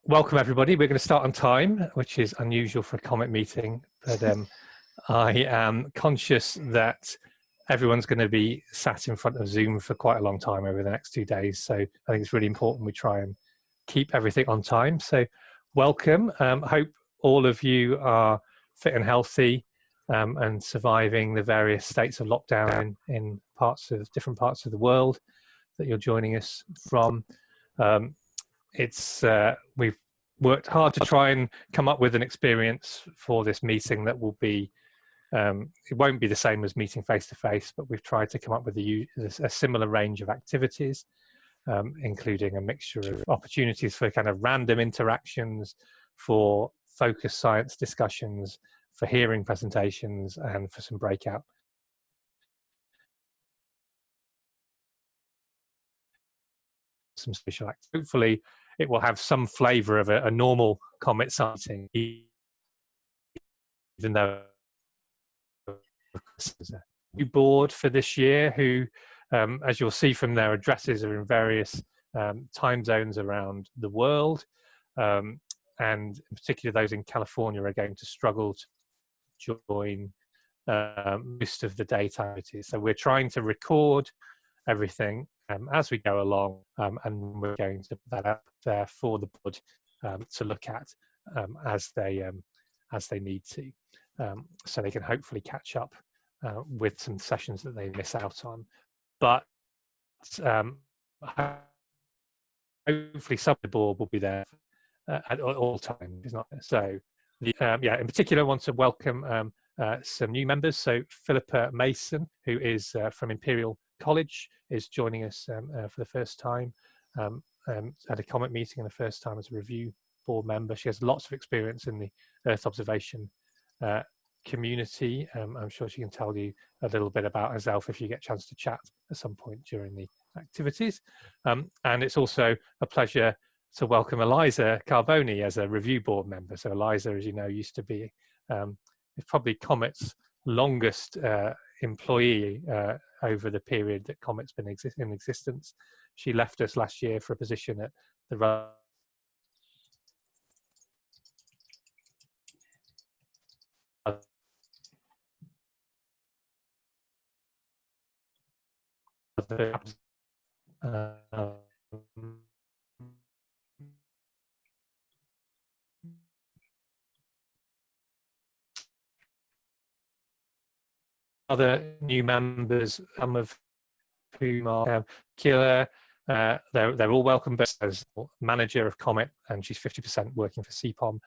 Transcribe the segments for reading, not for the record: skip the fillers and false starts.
Welcome everybody. We're going to start on time, which is unusual for a COMET meeting, but I am conscious that everyone's going to be sat in front of Zoom for quite a long time over the next 2 days. So I think it's really important we try and keep everything on time. So welcome. Hope all of you are fit and healthy and surviving the various states of lockdown in different parts of the world that you're joining us from. We've worked hard to try and come up with an experience for this meeting that will be, it won't be the same as meeting face to face, but we've tried to come up with a similar range of activities, including a mixture of opportunities for kind of random interactions, for focused science discussions, for hearing presentations, and for some breakout. Some social acts. Hopefully it will have some flavor of a normal COMET meeting, even though there's a new board for this year who, as you'll see from their addresses, are in various time zones around the world, and in particular those in California are going to struggle to join most of the daytime activities. So we're trying to record everything as we go along, and we're going to put that up there for the board to look at as they need to, so they can hopefully catch up with some sessions that they miss out on. But hopefully some of the board will be there at all times. It's not so. In particular, I want to welcome some new members. So Philippa Mason, who is from Imperial College, is joining us for the first time at a COMET meeting, and the first time as a review board member. She has lots of experience in the Earth observation community. I'm sure she can tell you a little bit about herself if you get a chance to chat at some point during the activities. And it's also a pleasure to welcome Eliza Carboni as a review board member. So Eliza, as you know, used to be is probably COMET's longest employee over the period that COMET's been in existence. She left us last year for a position at the other new members, some of whom are Kira. They're all welcome, but as manager of COMET, and she's 50% working for CPOM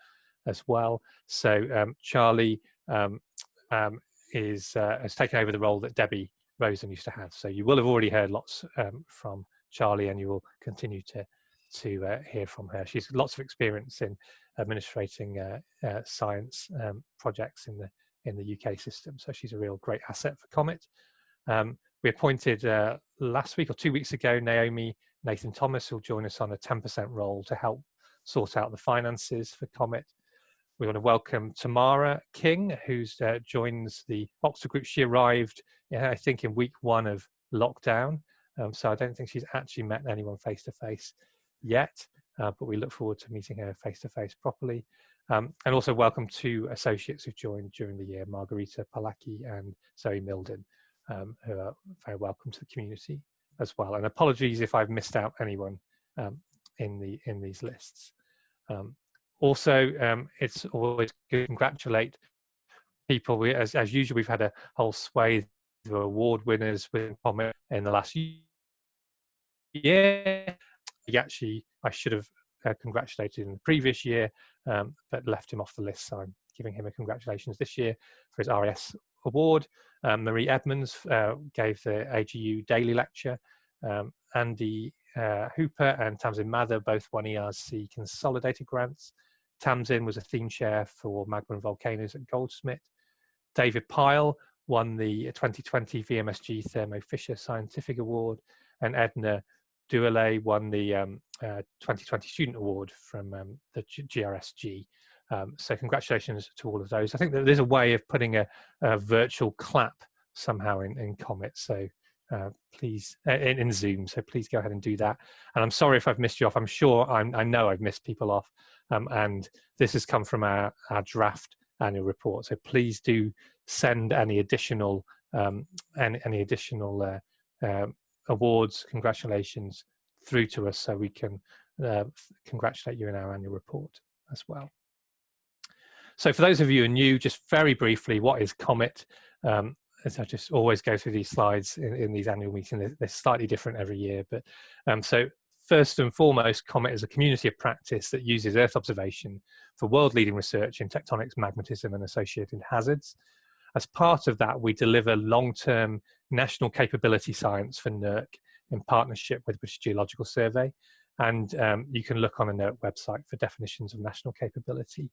as well. So Charlie has taken over the role that Debbie Rosen used to have. So you will have already heard lots from Charlie, and you will continue to hear from her. She's got lots of experience in administrating science projects in the UK system. So she's a real great asset for COMET. We appointed last week or 2 weeks ago, Naomi Nathan Thomas, who'll join us on a 10% role to help sort out the finances for COMET. We want to welcome Tamara King, who joins the Oxford group. She arrived, I think, in week 1 of lockdown. So I don't think she's actually met anyone face-to-face yet, but we look forward to meeting her face-to-face properly. And also welcome 2 associates who joined during the year, Margarita Palaki and Zoe Milden, who are very welcome to the community as well. And apologies if I've missed out anyone in these lists. Also, it's always good to congratulate people. As usual, we've had a whole swathe of award winners with COMET in the last year. I should have congratulated in the previous year, but left him off the list. So I'm giving him a congratulations this year for his RAS award. Marie Edmonds gave the AGU daily lecture. Andy Hooper and Tamsin Mather both won ERC consolidated grants. Tamsin was a theme chair for Magma and Volcanoes at Goldsmith. David Pyle won the 2020 VMSG Thermo Fisher Scientific Award, and Edna Duale won the 2020 Student Award from the GRSG. So congratulations to all of those. I think that there's a way of putting a virtual clap somehow in COMET. So please in Zoom. So please go ahead and do that. And I'm sorry if I've missed you off. I'm sure I know I've missed people off. And this has come from our draft annual report. So please do send any additional awards, congratulations through to us, so we can congratulate you in our annual report as well. So for those of you who are new, just very briefly, what is COMET? As I just always go through these slides in these annual meetings, they're slightly different every year. But so first and foremost, COMET is a community of practice that uses Earth observation for world-leading research in tectonics, magnetism, and associated hazards. As part of that, we deliver long-term national capability science for NERC in partnership with British Geological Survey. And you can look on the NERC website for definitions of national capability.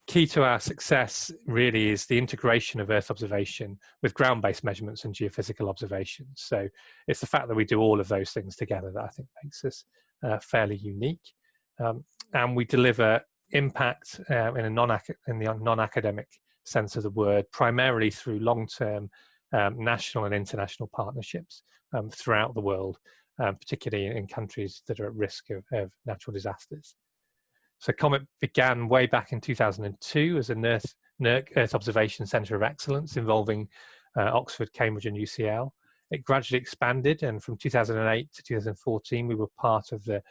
Key to our success really is the integration of Earth observation with ground-based measurements and geophysical observations. So it's the fact that we do all of those things together that I think makes us fairly unique. And we deliver impact in the non-academic sense of the word, primarily through long-term national and international partnerships throughout the world, particularly in countries that are at risk of natural disasters. So COMET began way back in 2002 as a NERC Earth Observation Centre of Excellence involving Oxford, Cambridge and UCL. It gradually expanded, and from 2008 to 2014 we were part of the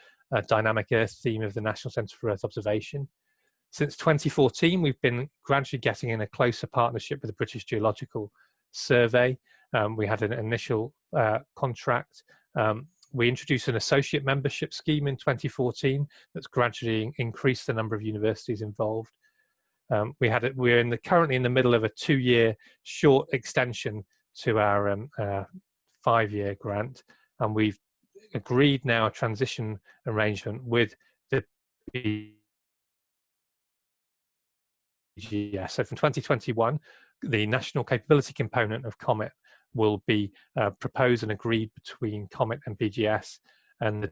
Dynamic Earth theme of the National Centre for Earth Observation. Since 2014 we've been gradually getting in a closer partnership with the British Geological Survey. We had an initial contract. We introduced an associate membership scheme in 2014 that's gradually increased the number of universities involved. We're currently in the middle of a 2-year short extension to our 5-year grant, and we've agreed now a transition arrangement with the BGS. So from 2021, the national capability component of COMET will be proposed and agreed between COMET and BGS, and the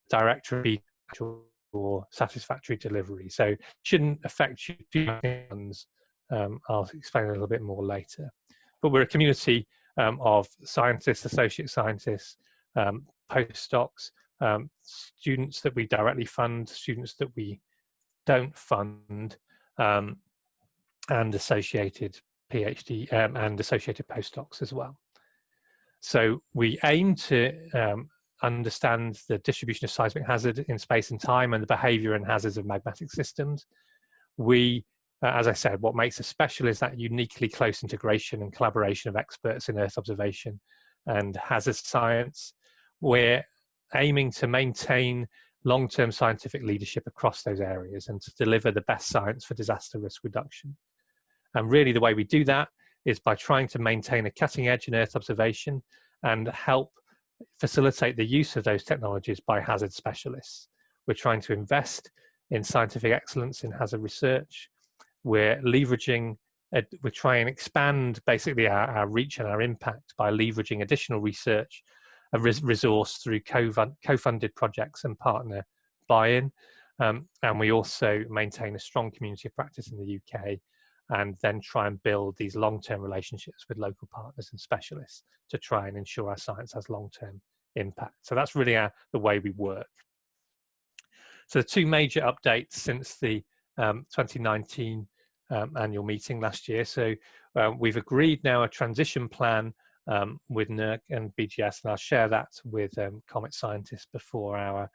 director for satisfactory delivery. So shouldn't affect you. I'll explain a little bit more later. But we're a community of scientists, associate scientists, postdocs, students that we directly fund, students that we don't fund, and associated PhD and associated postdocs as well. So we aim to understand the distribution of seismic hazard in space and time and the behavior and hazards of magmatic systems. We, as I said, what makes us special is that uniquely close integration and collaboration of experts in Earth observation and hazard science. We're aiming to maintain long-term scientific leadership across those areas and to deliver the best science for disaster risk reduction. And really the way we do that is by trying to maintain a cutting edge in Earth observation and help facilitate the use of those technologies by hazard specialists. We're trying to invest in scientific excellence in hazard research. We're leveraging, we're trying to expand basically our reach and our impact by leveraging additional research, a resource through co-funded projects and partner buy-in. And we also maintain a strong community of practice in the UK, and then try and build these long-term relationships with local partners and specialists to try and ensure our science has long-term impact. So that's really the way we work. So the two major updates since the 2019 annual meeting last year. So we've agreed now a transition plan with NERC and BGS, and I'll share that with COMET scientists before our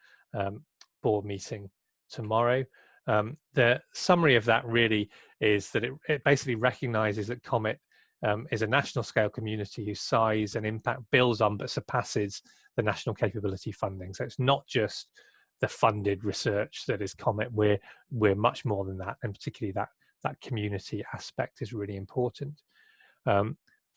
board meeting tomorrow. The summary of that really is that it basically recognises that COMET is a national scale community whose size and impact builds on but surpasses the national capability funding. So it's not just the funded research that is COMET, we're much more than that, and particularly that community aspect is really important.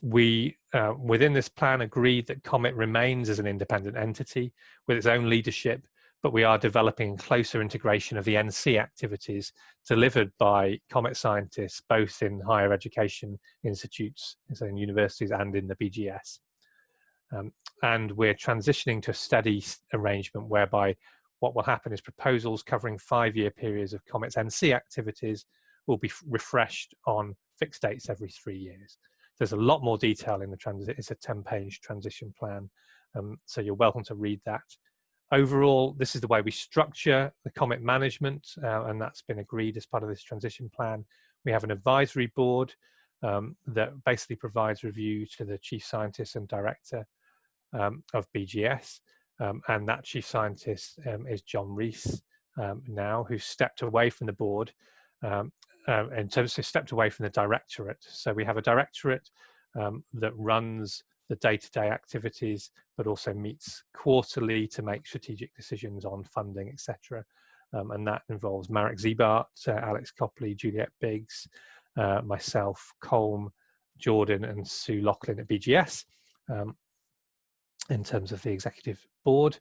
We, within this plan, agreed that COMET remains as an independent entity with its own leadership, but we are developing closer integration of the NC activities delivered by COMET scientists, both in higher education institutes, so in universities and in the BGS. And we're transitioning to a steady arrangement whereby what will happen is proposals covering 5-year periods of COMET's NC activities will be refreshed on fixed dates every 3 years. there's a lot more detail in the transition. It's a 10-page transition plan, so you're welcome to read that. Overall, this is the way we structure the COMET management, and that's been agreed as part of this transition plan. We have an advisory board that basically provides review to the chief scientist and director of BGS, and that chief scientist is John Rees now, who's stepped away from the board, in terms of stepped away from the directorate. So we have a directorate that runs the day-to-day activities, but also meets quarterly to make strategic decisions on funding, etc. And that involves Marek Ziebart, Alex Copley, Juliet Biggs, myself, Colm, Jordan, and Sue Loughlin at BGS, in terms of the executive board,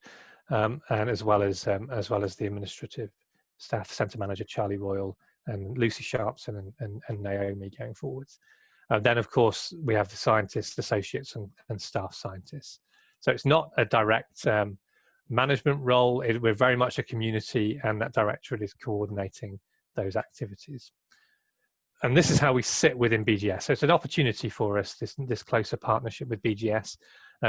and as well as the administrative staff, centre manager Charlie Royal and Lucy Sharpson and Naomi going forwards. Then, of course, we have the scientists, associates, and staff scientists. So it's not a direct management role. We're very much a community, and that directorate is coordinating those activities. And this is how we sit within BGS. So it's an opportunity for us, this closer partnership with BGS,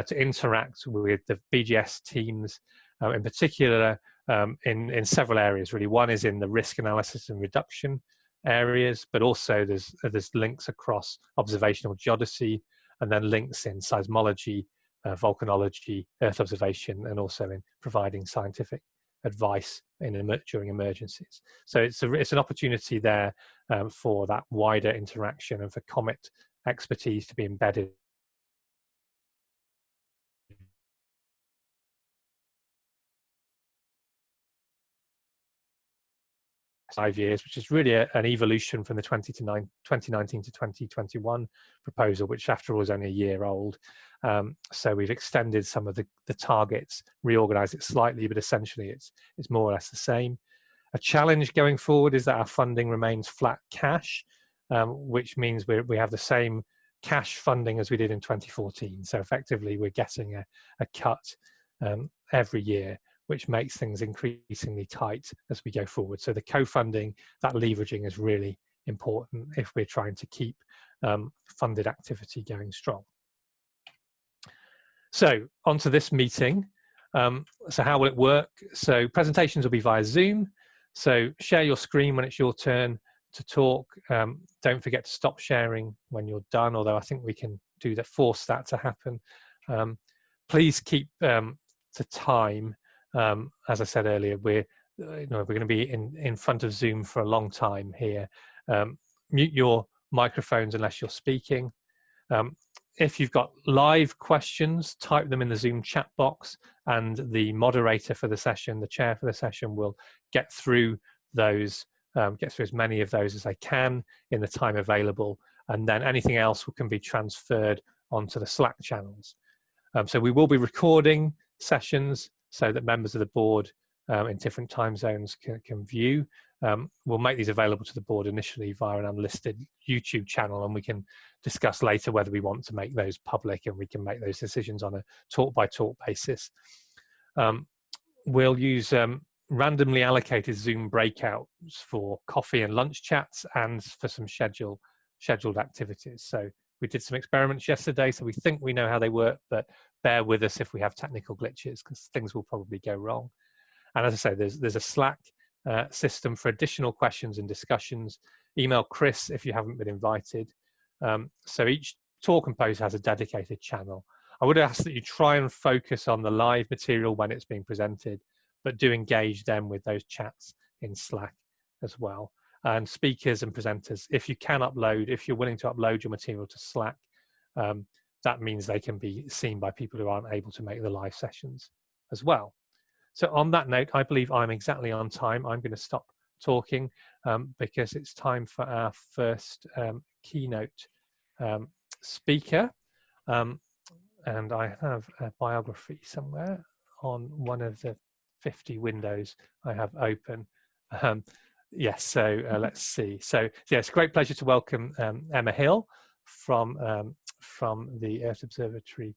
to interact with the BGS teams, in particular, in several areas, really. One is in the risk analysis and reduction areas, but also there's links across observational geodesy, and then links in seismology, volcanology, earth observation, and also in providing scientific advice during emergencies. So it's an opportunity there for that wider interaction and for COMET expertise to be embedded 5 years, which is really an evolution from the 2019 to 2021 proposal, which after all is only a year old. So we've extended some of the targets, reorganized it slightly, but essentially it's more or less the same. A challenge going forward is that our funding remains flat cash, which means we have the same cash funding as we did in 2014. So effectively we're getting a cut every year, which makes things increasingly tight as we go forward. So the co-funding, that leveraging is really important if we're trying to keep funded activity going strong. So onto this meeting. So how will it work? So presentations will be via Zoom. So share your screen when it's your turn to talk. Don't forget to stop sharing when you're done, although I think we can force that to happen. Please keep to time. As I said earlier, we're going to be in front of Zoom for a long time here. Mute your microphones unless you're speaking. If you've got live questions, type them in the Zoom chat box, and the moderator for the session, the chair for the session, will get through those, get through as many of those as they can in the time available, and then anything else can be transferred onto the Slack channels. So we will be recording sessions so that members of the board in different time zones can view. We'll make these available to the board initially via an unlisted YouTube channel, and we can discuss later whether we want to make those public, and we can make those decisions on a talk-by-talk basis. We'll use randomly allocated Zoom breakouts for coffee and lunch chats and for some scheduled activities. So we did some experiments yesterday, so we think we know how they work, but bear with us if we have technical glitches, because things will probably go wrong. And as I say, there's a Slack system for additional questions and discussions. Email Chris if you haven't been invited. So each talk and post has a dedicated channel. I would ask that you try and focus on the live material when it's being presented, but do engage them with those chats in Slack as well. And speakers and presenters, if you're willing to upload your material to Slack, that means they can be seen by people who aren't able to make the live sessions as well. So on that note, I believe I'm exactly on time. I'm going to stop talking because it's time for our first keynote speaker. And I have a biography somewhere on one of the 50 windows I have open. Yes, so let's see. So yeah, it's a great pleasure to welcome Emma Hill from the Earth Observatory